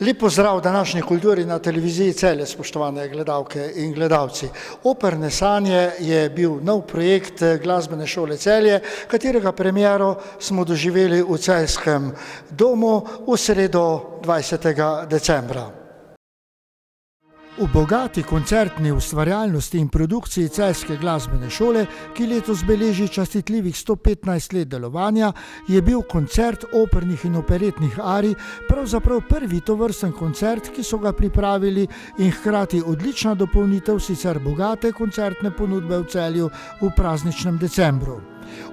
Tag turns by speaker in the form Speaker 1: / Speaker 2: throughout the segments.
Speaker 1: Lep pozdrav današnji kulturi na televiziji Celje, spoštovane gledalke in gledalci. Operne sanje je bil nov projekt glasbene šole Celje, katerega premiero smo doživeli v Celjskem domu v sredo 20. decembra. V bogati koncertni ustvarjalnosti in produkciji Celjske glasbene šole, ki letos beleži častitljivih 115 let delovanja, je bil koncert opernih in operetnih arij pravzaprav prvi tovrsten koncert, ki so ga pripravili, in hkrati odlična dopolnitev sicer bogate koncertne ponudbe v Celju v prazničnem decembru.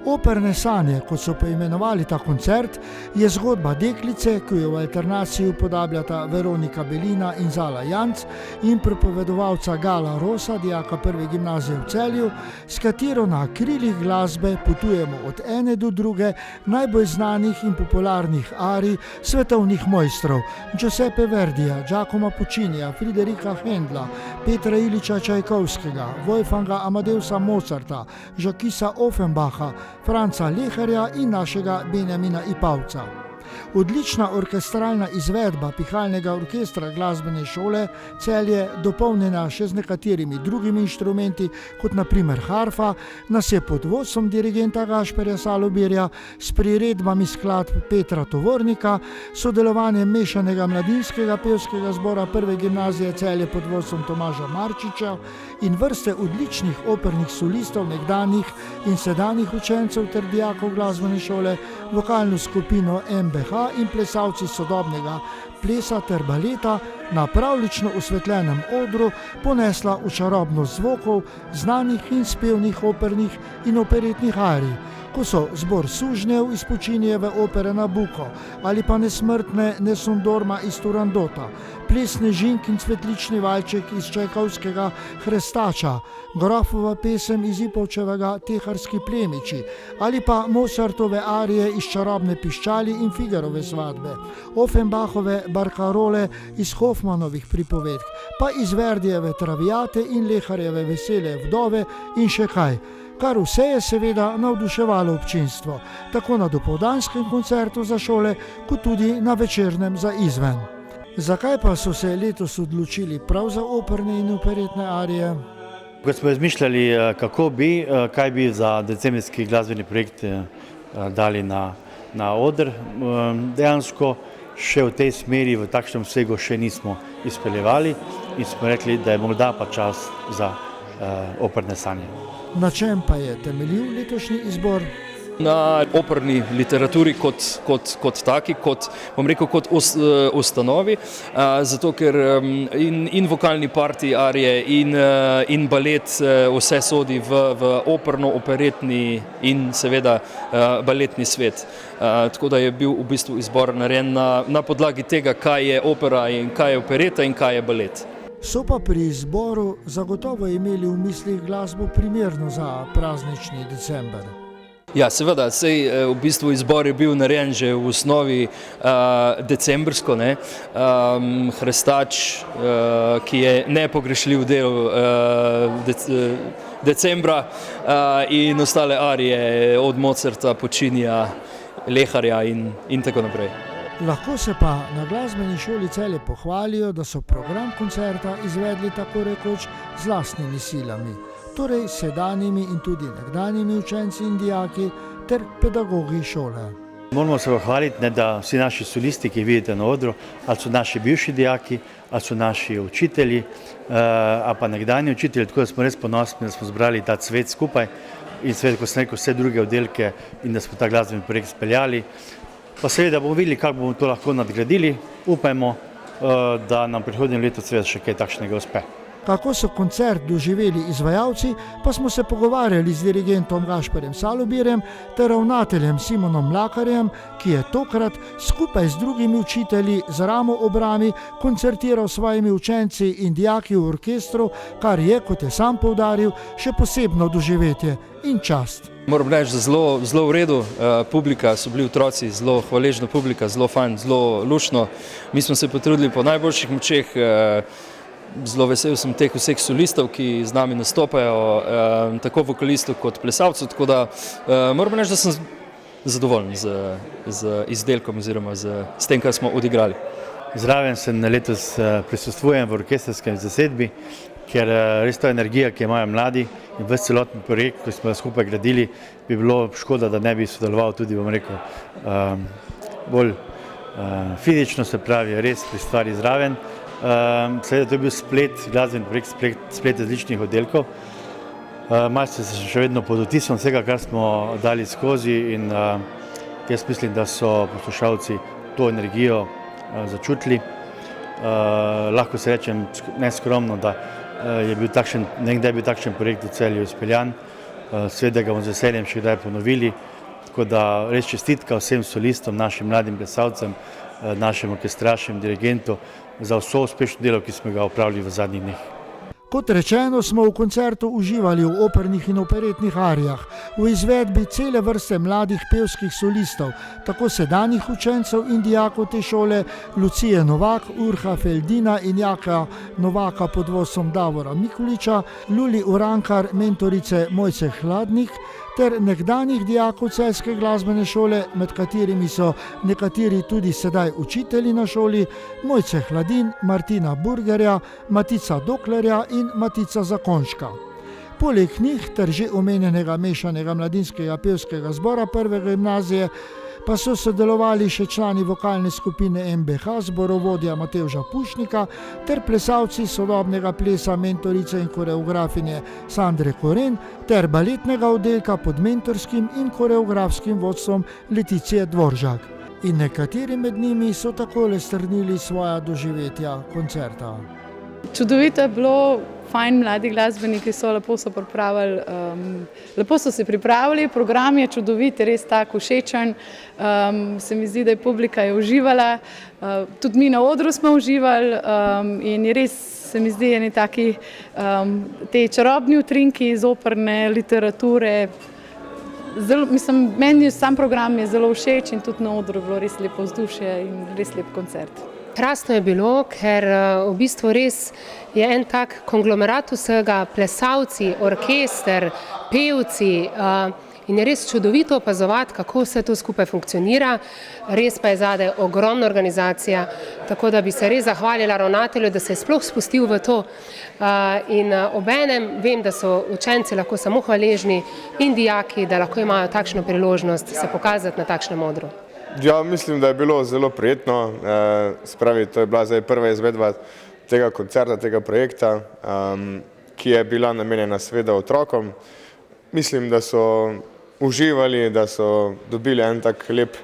Speaker 1: Operne sanje, kot so poimenovali ta koncert, je zgodba deklice, ki jo v alternaciji upodabljata Veronika Belina in Zala Janc, in pripovedovalca Gala Rosa, dijaka prve gimnazije v Celju, s katero na krilih glasbe potujemo od ene do druge najbolj znanih in popularnih arij svetovnih mojstrov: Giuseppe Verdija, Giacomo Puccinija, Friderika Händla, Petra Iliča Čajkovskega, Wolfganga Amadeusa Mozarta, Jacquesa Offenbacha, Franca Leharja in našega Benjamina Ipavca. Odlična orkestralna izvedba pihalnega orkestra glasbene šole Celje, dopolnjena še z nekaterimi drugimi inštrumenti, kot na primer harfa, nas je pod vodstvom dirigenta Gašperja Salobirja, s priredbami skladb Petra Tovornika, sodelovanjem mešanega mladinskega pevskega zbora prve gimnazije Celje pod vodstvom Tomaža Marčiča in vrste odličnih opernih solistov nekdanjih in sedanjih učencev ter dijakov glasbene šole, vokalno skupino MBH in plesalci sodobnega plesa ter baleta na pravljično osvetljenem odru ponesla v čarobnost zvokov znanih in spevnih opernih in operetnih arij, ko so zbor sužnjev iz Puccinijeve opere Nabucco ali pa Nesmrtne Nessun Dorma iz Turandota, ples Snežink in cvetlični valček iz Čajkovskega Hrestača, grofova pesem iz Ipavčevega Teharski plemiči ali pa Mozartove arije iz Čarobne piščali in Figarove svadbe, Offenbachove barkarole iz Hoffmanovih pripovedk, pa iz Verdijeve Traviate in Leharjeve Vesele vdove in še kaj. Kar vse je seveda navduševalo občinstvo, tako na dopoldanskem koncertu za šole, kot tudi na večernem za izven. Zakaj pa so se letos odločili prav za operne in operetne arije?
Speaker 2: Ko smo razmišljali, kaj bi za decembrski glasbeni projekt dali na oder, dejansko še v tej smeri, v takšnem vsegu še nismo izpeljevali in smo rekli, da je morda pa čas za operne sanje.
Speaker 1: Na čem pa je temeljil letošnji izbor?
Speaker 3: Na operni literaturi kot taki, kot ustanovi, zato ker in vokalni parti arije in balet vse sodi v operno-operetni in seveda baletni svet. Tako da je bil v bistvu izbor narejen na podlagi tega, kaj je opera in kaj je opereta in kaj je balet.
Speaker 1: So pa pri izboru zagotovo imeli v mislih glasbo primerno za praznični december.
Speaker 3: Ja, seveda, v bistvu izbor je bil narejen že v osnovi decembrsko, ne. Hrestač, ki je nepogrešljiv del decembra, in ostale arije od Mozarta, Puccinija, Leharja in tako naprej.
Speaker 1: Lahko se pa na glasbeni šoli Celje pohvalijo, da so program koncerta izvedli tako rekoč z lastnimi silami, torej sedanjimi in tudi nekdanjimi učenci in dijaki ter pedagogi šole.
Speaker 2: Moramo se pohvaliti, da vsi naši solisti, ki vidite na odru, ali so naši bivši dijaki, ali so naši učitelji, ali pa nekdanji učitelji, tako da smo res ponosni, da smo zbrali ta cvet skupaj in seveda, ko sem rekel, vse druge oddelke in da smo ta glasbeni projekt speljali. Pa seveda bomo videli, kako bomo to lahko nadgradili. Upajmo, da nam prihodnje leto seveda še kaj takšnega uspe.
Speaker 1: Kako so koncert doživeli izvajalci, pa smo se pogovarjali z dirigentom Gašperjem Salobirjem ter ravnateljem Simonom Mlakarjem, ki je tokrat skupaj z drugimi učitelji z ramo ob rami koncertiral s svojimi učenci in dijaki v orkestru, kar je, kot je sam poudaril, še posebno doživetje in čast.
Speaker 3: Moram reči, da zelo v redu, publika so bili otroci, zelo hvaležna publika, zelo fajn, zelo luštno. Mi smo se potrudili po najboljših močeh, zelo vesel sem teh vseh solistov, ki z nami nastopajo, tako vokalistov kot plesalcev, tako da moram reči, da sem zadovoljen z izdelkom oziroma s tem, kar smo odigrali.
Speaker 2: Zraven sem letos prisostvujem v orkestrskem zasedbi, ker res to energija, ki jo imajo mladi in ves celoten projekt, ko smo ga skupaj gradili, bi bilo škoda, da ne bi sodeloval tudi, bom rekel, bolj fizično, se pravi, res pri stvari zraven. Seveda to je bil splet, glasbeni projekt, splet različnih oddelkov. Malce se še vedno pod vtisom vsega, kar smo dali skozi in jaz mislim, da so poslušalci to energijo začutili. Lahko se rečem neskromno, da je bil takšen, nekdaj je bil takšen projekt v Celju izpeljan, seveda ga bomo z veseljem še kdaj ponovili, tako da res čestitka vsem solistom, našim mladim plesalcem, našim orkestrašem, dirigentu za vso uspešno delo, ki smo ga opravili v zadnjih dneh.
Speaker 1: Kot rečeno, smo v koncertu uživali v opernih in operetnih arijah, v izvedbi cele vrste mladih pevskih solistov, tako sedanjih učencev in dijakov te šole, Lucije Novak, Urha Feldina in Jaka Novaka pod vodstvom Davora Mikuliča, Luli Urankar, mentorice Mojce Hladnik, ter nekdanjih dijakov Celjske glasbene šole, med katerimi so nekateri tudi sedaj učitelji na šoli, Mojce Hladin, Martina Burgerja, Matica Doklerja in Matica Zakonška. Poleg njih ter že omenjenega mešanega mladinskega pevskega zbora prve gimnazije pa so sodelovali še člani vokalne skupine MBH, zborovodja Matevža Pušnika ter plesalci sodobnega plesa, mentorice in koreografinje Sandre Koren ter baletnega oddelka pod mentorskim in koreografskim vodstvom Leticije Dvoržak. In nekateri med njimi so takole strnili svoja doživetja koncerta.
Speaker 4: Čudovito je bilo, fajn mladi glasbeniki so, lepo so pripravili, lepo so se pripravili, program je čudovit, res tako všečen, se mi zdi, da je publika je uživala, tudi mi na odru smo uživali in res se mi zdi, eni taki te čarobni utrinki iz operne literature. Mislim, meni sam program je zelo všeč in tudi na odru bilo res lepo vzdušje in res lep koncert.
Speaker 5: Krasno je bilo, ker v bistvu res je en tak konglomerat vsega, plesalci, orkester, pevci in je res čudovito opazovati, kako vse to skupaj funkcionira. Res pa je zadaj ogromna organizacija, tako da bi se res zahvalila ravnatelju, da se je sploh spustil v to. In obenem vem, da so učenci lahko samo hvaležni in dijaki, da lahko imajo takšno priložnost se pokazati na takšnem odru.
Speaker 6: Ja, mislim, da je bilo zelo prijetno, spravi, to je bila zdaj prva izvedba tega koncerta, tega projekta, ki je bila namenjena seveda otrokom. Mislim, da so uživali, da so dobili en tak lep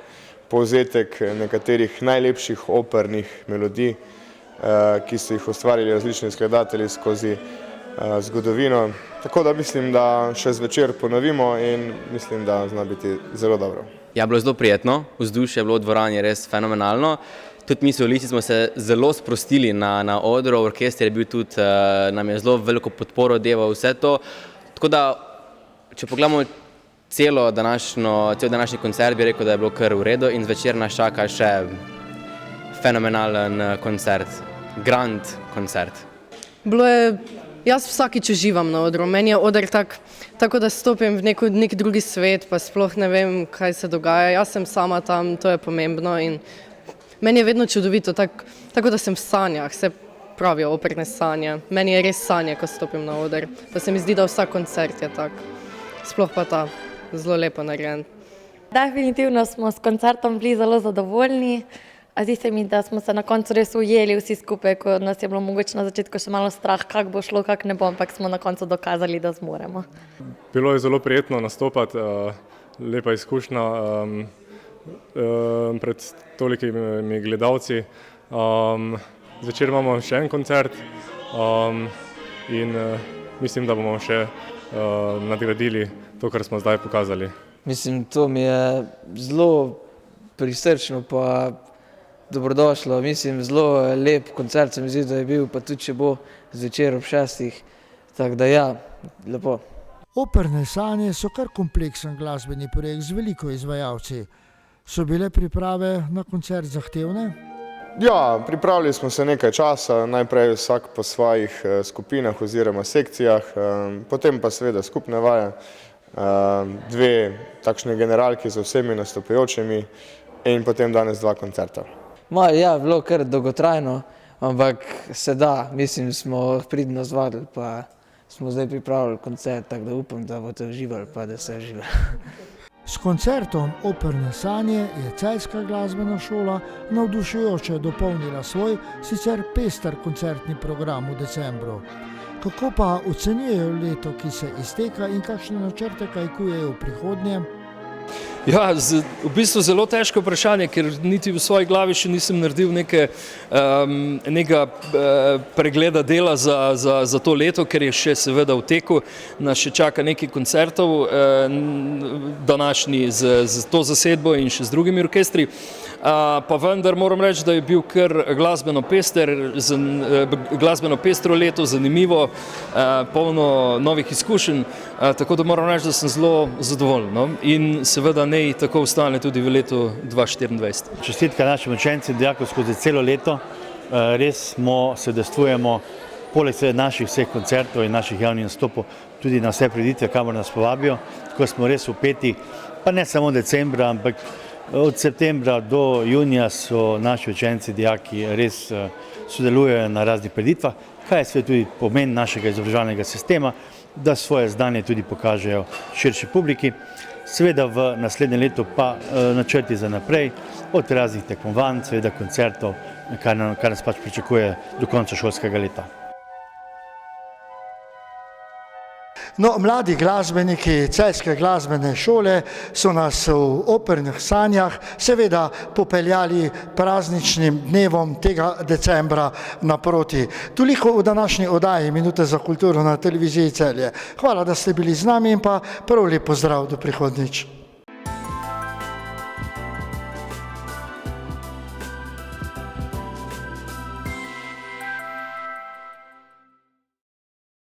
Speaker 6: povzetek nekaterih najlepših opernih melodij, ki so jih ustvarili različni skladatelji skozi zgodovino. Tako da mislim, da še zvečer ponovimo in mislim, da zna biti zelo dobro.
Speaker 7: Ja, bilo je zelo prijetno, vzdušje je bilo v dvorani res fenomenalno. Tudi mi solisti smo se zelo sprostili na odru, orkester je bil tudi, nam je zelo veliko podporo deval vse to. Tako da, če pogledamo cel današnji koncert, bi rekel, da je bilo kar v redu in zvečer nas čaka še fenomenalen koncert, grand koncert.
Speaker 8: Bilo je, jaz vsakič uživam na odru, meni je oder tako da stopim v nek drugi svet, pa sploh ne vem, kaj se dogaja. Jaz sem sama tam, to je pomembno in meni je vedno čudovito, tako da sem v sanjah, se pravijo operne sanje. Meni je res sanje, ko stopim na oder, pa se mi zdi, da vsak koncert je tak, sploh pa ta zelo lepo narejen.
Speaker 9: Definitivno smo s koncertom bili zelo zadovoljni. Zdi se mi, da smo se na koncu res ujeli vsi skupaj, ko nas je bilo mogoče na začetku še malo strah, kako bo šlo, kako ne bo, ampak smo na koncu dokazali, da zmoremo.
Speaker 10: Bilo je zelo prijetno nastopati, lepa izkušnja pred tolikimi gledalci. Zvečer imamo še en koncert in mislim, da bomo še nadgradili to, kar smo zdaj pokazali.
Speaker 11: Mislim, to mi je zelo prisrčno pa dobrodošlo. Mislim, zelo lep koncert se mi zdi, da je bil, pa tudi če bo zvečer ob 6. Tako da ja, lepo.
Speaker 1: Operne sanje so kar kompleksen glasbeni projekt z veliko izvajalci. So bile priprave na koncert zahtevne?
Speaker 6: Ja, pripravili smo se nekaj časa, najprej vsak po svojih skupinah oziroma sekcijah, potem pa seveda skupne vaje, dve takšne generalki z vsemi nastopajočimi in potem danes dva koncerta.
Speaker 11: Ja, bilo kar dolgotrajno, ampak se da, mislim, smo pridno zvadili, pa smo zdaj pripravili koncert, tako da upam, da boste uživali, pa da se uživali.
Speaker 1: S koncertom Operne sanje je celjska glasbena šola navdušujoče dopolnila svoj sicer pester koncertni program v decembru. Kako pa ocenjujejo leto, ki se izteka in kakšne načrte kajkujejo v prihodnje?
Speaker 3: Ja, v bistvu zelo težko vprašanje, ker niti v svoji glavi še nisem naredil nekega pregleda dela za to leto, ker je še seveda v teku. Nas še čaka nekaj koncertov, današnji z to zasedbo in še z drugimi orkestri. Pa vendar moram reči, da je bil kar glasbeno pestro leto, zanimivo, polno novih izkušenj, tako da moram reči, da sem zelo zadovoljen, no? In seveda naj tako ostane tudi v letu 2024.
Speaker 2: Čestitka našim učencem, dijakom skozi celo leto, res se udejstvujemo, poleg naših vseh koncertov in naših javnih nastopov, tudi na vse prireditve, kamor nas povabijo, tako smo res vpeti, pa ne samo decembra, ampak od septembra do junija so naši učenci, dijaki res sodelujejo na raznih prireditvah, kaj je seveda tudi pomen našega izobraževalnega sistema, da svoje znanje tudi pokažejo širši publiki. Seveda v naslednjem letu pa načrti za naprej, od raznih tekmovanj, seveda koncertov, kar nas pač pričakuje do konca šolskega leta.
Speaker 1: No, mladi glasbeniki celjske glasbene šole so nas v Opernih sanjah seveda popeljali prazničnim dnevom tega decembra naproti. Toliko v današnji oddaji Minute za kulturo na televiziji Celje. Hvala, da ste bili z nami in pa prav lep pozdrav do prihodnjič.